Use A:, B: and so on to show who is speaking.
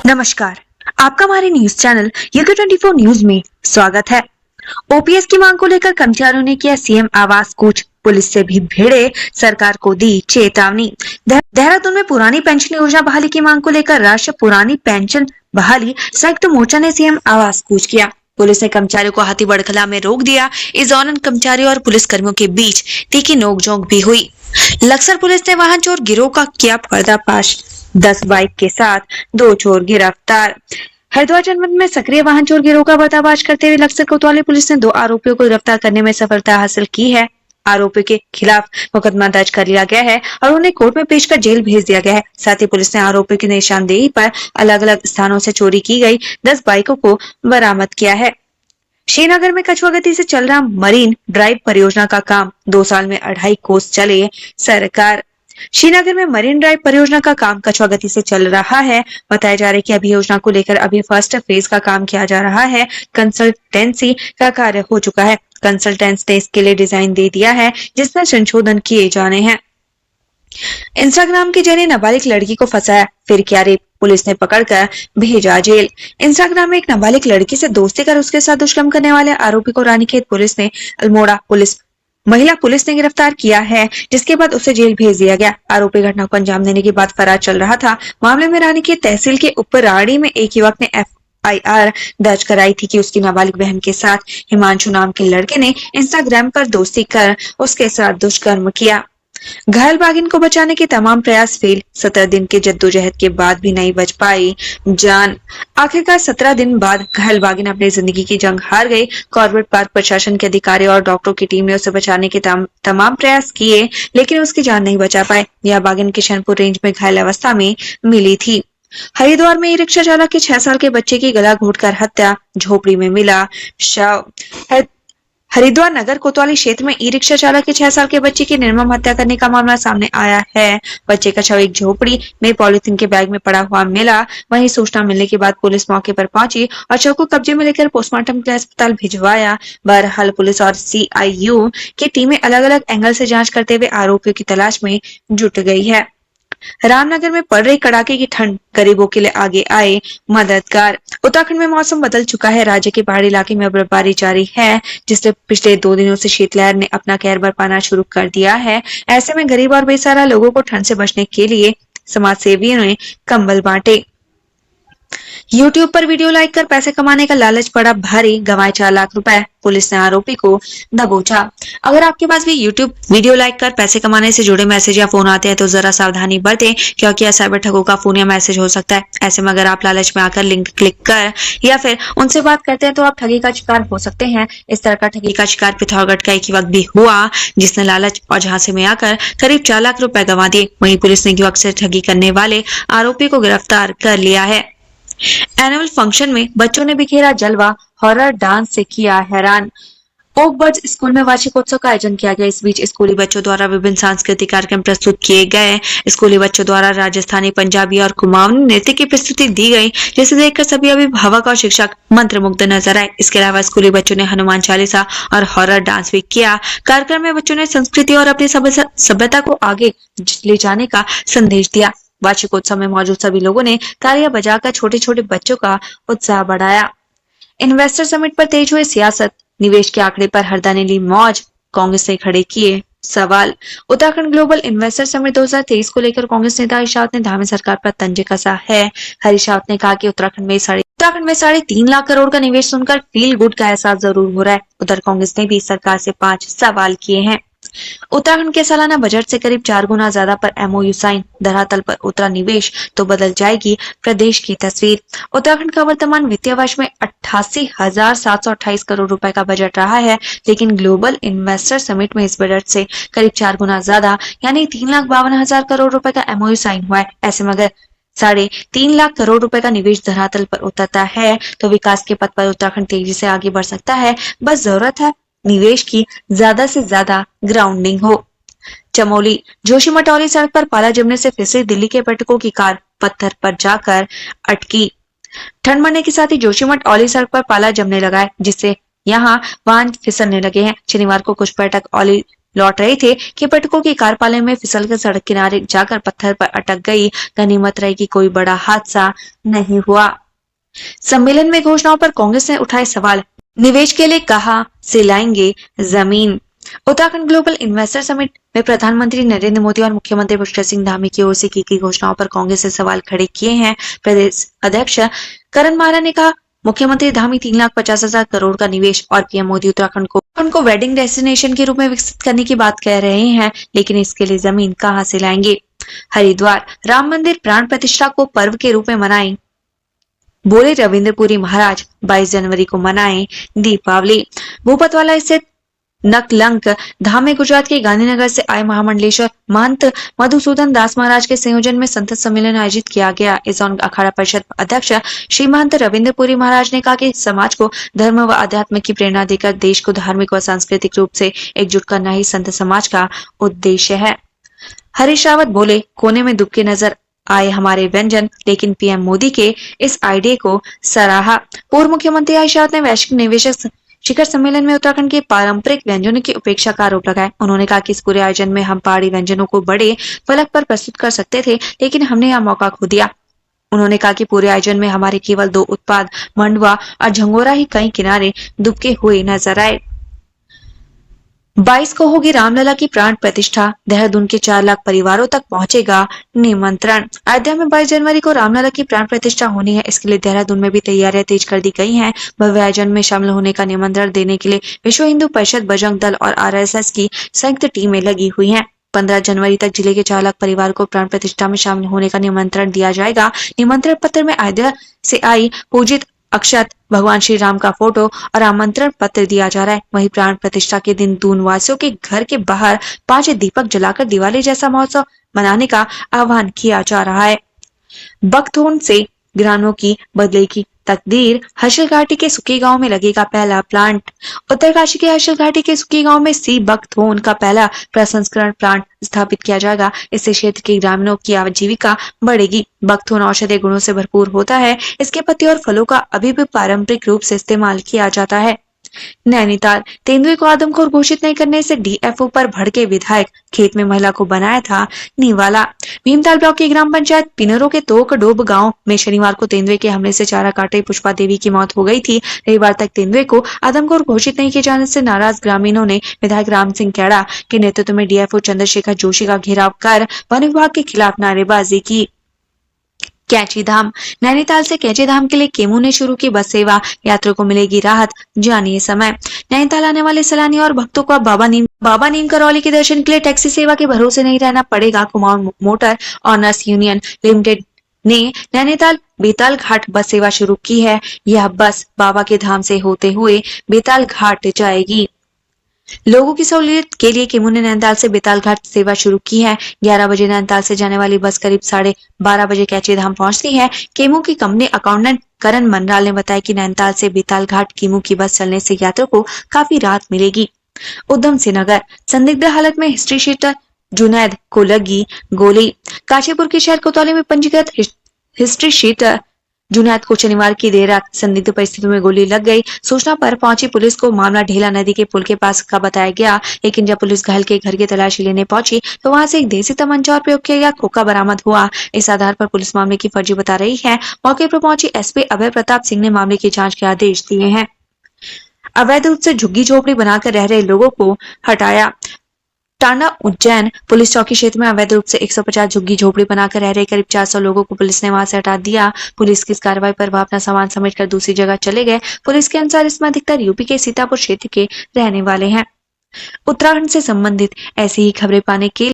A: नमस्कार, आपका हमारे न्यूज चैनल यूके 24 न्यूज में स्वागत है। ओपीएस की मांग को लेकर कर्मचारियों ने किया सीएम आवास कूच, पुलिस से भी भिड़े, सरकार को दी चेतावनी। देहरादून में पुरानी पेंशन योजना बहाली की मांग को लेकर राष्ट्रीय पुरानी पेंशन बहाली संयुक्त मोर्चा ने सीएम आवास कूच किया। पुलिस ने कर्मचारियों को हाथी बड़खला में रोक दिया। इस दौरान कर्मचारियों और पुलिस कर्मियों के बीच तीखी नोकझोंक भी हुई। लक्सर पुलिस ने वाहन चोर गिरोह का किया पर्दाफाश, 10 बाइक के साथ 2 चोर गिरफ्तार। हरिद्वार जनपद में सक्रिय वाहन चोर गिरोह का पर्दाफाश करते हुए लक्सर कोतवाली पुलिस ने 2 आरोपियों को गिरफ्तार करने में सफलता हासिल की है। आरोपी के खिलाफ मुकदमा दर्ज कर लिया गया है और उन्हें कोर्ट में पेश कर जेल भेज दिया गया है। साथ ही पुलिस ने आरोपी की निशानदेही पर अलग अलग स्थानों से चोरी की गई 10 बाइकों को बरामद किया है। श्रीनगर में कछुआ गति से चल रहा मरीन ड्राइव परियोजना का काम 2 साल में 2.5 कोस चले सरकार। श्रीनगर में मरीन ड्राइव परियोजना का काम कछुआ गति से चल रहा है। बताया जा रहा है कि अभी योजना को लेकर अभी फर्स्ट फेज का काम किया जा रहा है। कंसल्टेंसी का कार्य हो चुका है। कंसल्टेंट्स ने इसके लिए डिजाइन दे दिया है जिसमें संशोधन किए जाने हैं। इंस्टाग्राम के जरिए नाबालिग लड़की को फंसाया, फिर किया रेप, पुलिस ने पकड़कर भेजा जेल। इंस्टाग्राम में एक नाबालिग लड़की से दोस्ती कर उसके साथ दुष्कर्म करने वाले आरोपी को रानीखेत पुलिस ने अल्मोड़ा महिला पुलिस ने गिरफ्तार किया है, जिसके बाद उसे जेल भेज दिया गया। आरोपी घटना को अंजाम देने के बाद फरार चल रहा था। मामले में रानीखेत तहसील के उपराड़ी में एक युवक ने FIR दर्ज कराई थी कि उसकी नाबालिग बहन के साथ हिमांशु नाम के लड़के ने इंस्टाग्राम पर दोस्ती कर उसके साथ दुष्कर्म किया। घायल बाघिन को बचाने के तमाम प्रयास फेल, 17 दिन की जद्दोजहद के बाद भी नहीं बच पाई जान। आखिरकार 17 दिन बाद घायल बाघिन अपनी जिंदगी की जंग हार गई। कॉर्बेट पार्क प्रशासन के अधिकारी और डॉक्टरों की टीम ने उसे बचाने के तमाम प्रयास किए, लेकिन उसकी जान नहीं बचा पाए। यह बाघिन किशनपुर रेंज में घायल अवस्था में मिली थी। हरिद्वार में ई रिक्शा चालक के 6 साल के बच्चे की गला घोंटकर हत्या, झोपड़ी में मिला शव। हरिद्वार नगर कोतवाली क्षेत्र में ई रिक्शा चालक के 6 साल के बच्चे की निर्मम हत्या करने का मामला सामने आया है। बच्चे का शव एक झोपड़ी में पॉलिथीन के बैग में पड़ा हुआ मिला। वहीं सूचना मिलने के बाद पुलिस मौके पर पहुंची और शव को कब्जे में लेकर पोस्टमार्टम के लिए अस्पताल भिजवाया। बहरहाल पुलिस और CIU की टीमें अलग अलग एंगल से जांच करते हुए आरोपियों की तलाश में जुट गई है। रामनगर में पड़ रही कड़ाके की ठंड, गरीबों के लिए आगे आए मददगार। उत्तराखंड में मौसम बदल चुका है। राज्य के पहाड़ी इलाके में बर्फबारी जारी है, जिससे पिछले 2 दिनों से शीतलहर ने अपना कहर बरपाना शुरू कर दिया है। ऐसे में गरीब और बेसहारा लोगों को ठंड से बचने के लिए समाज सेवियों ने कंबल बांटे। YouTube पर वीडियो लाइक कर पैसे कमाने का लालच पड़ा भारी, गंवाए 4 लाख रुपए, पुलिस ने आरोपी को दबोचा। अगर आपके पास भी YouTube वीडियो लाइक कर पैसे कमाने से जुड़े मैसेज या फोन आते हैं तो जरा सावधानी बरतें, क्योंकि यह साइबर ठगों का फोन या मैसेज हो सकता है। ऐसे में अगर आप लालच में आकर लिंक क्लिक कर या फिर उनसे बात करते हैं तो आप ठगी का शिकार हो सकते हैं। इस तरह का ठगी का शिकार पिथौरागढ़ का एक युवक भी हुआ, जिसने लालच और झांसे में आकर करीब 4 लाख रुपए गंवा दिए। वहीं पुलिस ने युवक से ठगी करने वाले आरोपी को गिरफ्तार कर लिया है। एनुअल फंक्शन में बच्चों ने बिखेरा जलवा, हॉरर डांस से किया हैरान। ओक बर्ड्स स्कूल में वार्षिकोत्सव का आयोजन किया गया। इस बीच स्कूली बच्चों द्वारा विभिन्न सांस्कृतिक कार्यक्रम प्रस्तुत किए गए। स्कूली बच्चों द्वारा राजस्थानी, पंजाबी और कुमाऊनी नृत्य की प्रस्तुति दी गई, जिसे देखकर सभी अभिभावक और शिक्षक मंत्रमुग्ध नजर आए। इसके अलावा स्कूली बच्चों ने हनुमान चालीसा और हॉरर डांस भी किया। कार्यक्रम में बच्चों ने संस्कृति और अपनी सभ्यता को आगे ले जाने का संदेश दिया। वार्षिकोत्सव में मौजूद सभी लोगों ने तालियां बजाकर छोटे छोटे बच्चों का उत्साह बढ़ाया। इन्वेस्टर समिट पर तेज हुए सियासत, निवेश के आंकड़े पर हरदा ने ली मौज, कांग्रेस ने खड़े किए सवाल। उत्तराखंड ग्लोबल इन्वेस्टर समिट 2023 को लेकर कांग्रेस नेता हरीश रावत ने धामी सरकार पर तंज कसा है। हरीश रावत ने कहा कि उत्तराखंड में 3.5 लाख करोड़ का निवेश सुनकर फील गुड का एहसास जरूर हो रहा है। उधर कांग्रेस ने भी सरकार से 5 सवाल किए हैं। उत्तराखंड के सालाना बजट से करीब 4 गुना ज्यादा पर MOU साइन, धरातल पर उतरा निवेश तो बदल जाएगी प्रदेश की तस्वीर। उत्तराखंड का वर्तमान वित्तीय वर्ष में 88,728 करोड़ रुपए का बजट रहा है, लेकिन ग्लोबल इन्वेस्टर समिट में इस बजट से करीब 4 गुना ज्यादा यानी 3,52,000 करोड़ रुपए का MOU साइन हुआ है। ऐसे में अगर 3.5 लाख करोड़ रुपए का निवेश धरातल पर उतरता है तो विकास के पथ पर उत्तराखंड तेजी से आगे बढ़ सकता है। बस जरूरत है निवेश की ज्यादा से ज्यादा ग्राउंडिंग हो। चमोली जोशीमठ औली सड़क पर पाला जमने से फिसली दिल्ली के पर्यटकों की कार पत्थर पर जाकर अटकी। ठंड बढ़ने के साथ ही जोशीमठ औली सड़क पर पाला जमने लगा है, जिससे यहाँ वाहन फिसलने लगे हैं। शनिवार को कुछ पर्यटक औली लौट रहे थे कि पर्यटकों की कार पाले में फिसलकर सड़क किनारे जाकर पत्थर पर अटक गई। गनीमत रही कि कोई बड़ा हादसा नहीं हुआ। सम्मेलन में घोषणाओं पर कांग्रेस ने उठाए सवाल। निवेश के लिए कहां से लाएंगे जमीन। उत्तराखंड ग्लोबल इन्वेस्टर समिट में प्रधानमंत्री नरेंद्र मोदी और मुख्यमंत्री पुष्कर सिंह धामी की ओर से की गई घोषणाओं पर कांग्रेस ने सवाल खड़े किए हैं। प्रदेश अध्यक्ष करण मारा ने कहा, मुख्यमंत्री धामी 3,50,000 करोड़ का निवेश और पीएम मोदी उत्तराखंड को वेडिंग डेस्टिनेशन के रूप में विकसित करने की बात कह रहे हैं, लेकिन इसके लिए जमीन कहां से लाएंगे। हरिद्वार राम मंदिर प्राण प्रतिष्ठा को पर्व के रूप में मनाएं, बोले रविंद्रपुरी महाराज। 22 जनवरी को मनाएं दीपावली। भूपतवाला स्थित नकलंक धाम में गुजरात के गांधीनगर से आए महामंडलेश्वर महंत मधुसूदन दास महाराज के संयोजन में संत सम्मेलन आयोजित किया गया। इस दौरान अखाड़ा परिषद अध्यक्ष श्री महंत रविंद्रपुरी महाराज ने कहा कि समाज को धर्म व अध्यात्म की प्रेरणा देकर देश को धार्मिक व सांस्कृतिक रूप से एकजुट करना ही संत समाज का उद्देश्य है। हरीश रावत बोले, कोने में दुबके नजर आए हमारे व्यंजन, लेकिन पीएम मोदी के इस आइडिया को सराहा। पूर्व मुख्यमंत्री हरीश रावत ने वैश्विक निवेशक शिखर सम्मेलन में उत्तराखंड के पारंपरिक व्यंजनों की उपेक्षा का आरोप लगाया। उन्होंने कहा कि इस पूरे आयोजन में हम पहाड़ी व्यंजनों को बड़े फलक पर प्रस्तुत कर सकते थे, लेकिन हमने यह मौका खो दिया। उन्होंने कहा कि पूरे आयोजन में हमारे केवल 2 उत्पाद मंडवा और झंगोरा ही कई किनारे दुबके हुए नजर आए। 22 को होगी रामलला की प्राण प्रतिष्ठा। देहरादून के 4 लाख परिवारों तक पहुंचेगा निमंत्रण। अयोध्या में 22 जनवरी को रामलला की प्राण प्रतिष्ठा होनी है। इसके लिए देहरादून में भी तैयारियां तेज कर दी गई हैं। भव्य आयोजन में शामिल होने का निमंत्रण देने के लिए विश्व हिंदू परिषद, बजरंग दल और आरएसएस की संयुक्त टीमें लगी हुई हैं। 15 जनवरी तक जिले के 4 लाख परिवार को प्राण प्रतिष्ठा में शामिल होने का निमंत्रण दिया जाएगा। निमंत्रण पत्र में अयोध्या से आई पूजित अक्षत, भगवान श्री राम का फोटो और आमंत्रण पत्र दिया जा रहा है। वहीं प्राण प्रतिष्ठा के दिन दून वासियों के घर के बाहर 5 दीपक जलाकर दिवाली जैसा महोत्सव मनाने का आह्वान किया जा रहा है। बकथोन से ग्रामीणों की बदलेगी तकदीर। हर्षल घाटी के सुकी गांव में लगेगा पहला प्लांट। उत्तरकाशी के हर्षल घाटी के सुकी गांव में सी बकथोन का पहला प्रसंस्करण प्लांट स्थापित किया जाएगा। इससे क्षेत्र के ग्रामीणों की आजीविका बढ़ेगी। बकथोन औषधीय गुणों से भरपूर होता है। इसके पत्ते और फलों का अभी भी पारंपरिक रूप से इस्तेमाल किया जाता है। नैनीताल तेंदुए को आदमखोर घोषित नहीं करने से डीएफओ पर भड़के विधायक। खेत में महिला को बनाया था निवाला। भीमताल ब्लॉक की ग्राम पंचायत पिनरों के तोकडोब गांव में शनिवार को तेंदुए के हमले से चारा काटे पुष्पा देवी की मौत हो गई थी। रविवार तक तेंदुए को आदमखोर घोषित नहीं किए जाने से नाराज ग्रामीणों ने विधायक राम सिंह कैड़ा के नेतृत्व में डीएफओ चंद्रशेखर जोशी का घेराव कर वन विभाग के खिलाफ नारेबाजी की। कैंचीधाम नैनीताल से कैंचीधाम के लिए केमू ने शुरू की बस सेवा। यात्रियों को मिलेगी राहत, जानिए समय। नैनीताल आने वाले सैलानी और भक्तों को बाबा नीम करौली के दर्शन के लिए टैक्सी सेवा के भरोसे नहीं रहना पड़ेगा। Kumaon motor honours union limited ने नैनीताल बेताल घाट बस सेवा शुरू की है। यह बस बाबा के धाम से होते हुए बेताल घाट जाएगी। लोगों की सहूलियत के लिए केमू ने नैनीताल से बेताल घाट सेवा शुरू की है। 11 बजे नैनीताल से जाने वाली बस करीब 12:30 बजे कैंचीधाम पहुंचती है। केमू की कंपनी अकाउंटेंट करण मनराल ने बताया कि नैनीताल से बेताल घाट केमू की बस चलने से यात्रियों को काफी राहत मिलेगी। उधम सिंह नगर संदिग्ध हालत में हिस्ट्री शीटर जुनैद को लगी गोली। काशीपुर के शहर कोतवाली में पंजीकृत हिस्ट्री शीटर जुनैद को शनिवार की देर रात संदिग्ध परिस्थितियों में गोली लग गई। सूचना पर पहुंची पुलिस को मामला ढेला नदी के पुल के पास का बताया गया, लेकिन जब पुलिस घायल के घर की तलाशी लेने पहुंची तो वहां से एक देसी तमंचा और प्रयोग किया गया खोखा बरामद हुआ। इस आधार पर पुलिस मामले की फर्जी बता रही है। मौके पर पहुंची एसपी अभय प्रताप सिंह ने मामले की जांच के आदेश दिए हैं। अवैध रूप से झुग्गी झोपड़ी बनाकर रह रहे लोगों को हटाया। टांडा उज्जैन पुलिस चौकी क्षेत्र में अवैध रूप से 150 झुग्गी झोपड़ी बनाकर रह रहे करीब 400 लोगों को पुलिस ने वहां से हटा दिया। पुलिस की इस कार्रवाई पर वह अपना सामान समेटकर दूसरी जगह चले गए। पुलिस के अनुसार इसमें अधिकतर यूपी के सीतापुर क्षेत्र के रहने वाले हैं। उत्तराखंड से संबंधित ऐसी ही खबरें पाने के